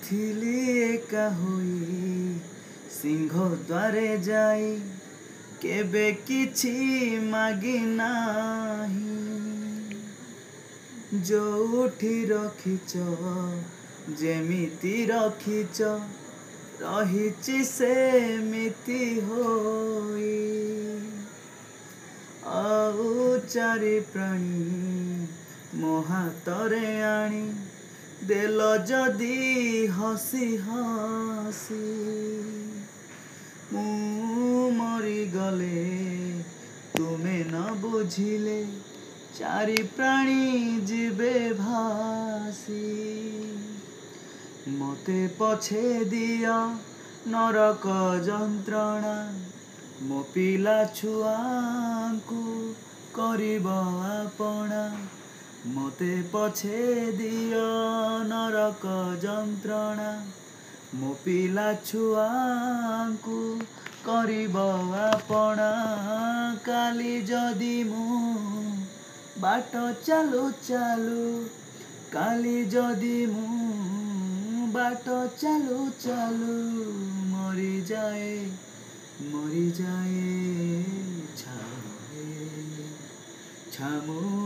ଥିଲି ଏକା ହୋଇ ସିଂହ ଦ୍ୱାରେ ଯାଇ କେବେ କିଛି ମାଗି ନାହିଁ। ଯୋଉଠି ରଖିଛ ଯେମିତି ରଖିଛ ରହିଛି ସେମିତି ହୋଇ। ଆଉ ଚାରି ପ୍ରାଣୀ ମୋ ହାତରେ ଆଣି ଦେଲ ଯଦି ହସି ହସି। ମୁଁ ମରିଗଲେ ତୁମେ ନ ବୁଝିଲେ ଚାରି ପ୍ରାଣୀ ଯିବେ ଭାସି। ମୋତେ ପଛେ ଦିଅ ନରକ ଯନ୍ତ୍ରଣା ମୋ ପିଲା ଛୁଆଙ୍କୁ କରିବ ଆପଣା। ମୋତେ ପଛେ ଦିଅ ନରକ ଯନ୍ତ୍ରଣା ମୋ ପିଲା ଛୁଆଙ୍କୁ କରିବ ଆପଣା। କାଲି ଯଦି ମୁଁ ବାଟ ଚାଲୁ ଚାଲୁ କାଲି ଯଦି ମୁଁ ବାଟ ଚାଲୁ ଚାଲୁ ମରିଯାଏ ମରିଯାଏ ଛାମୁରେ ଛାମୁ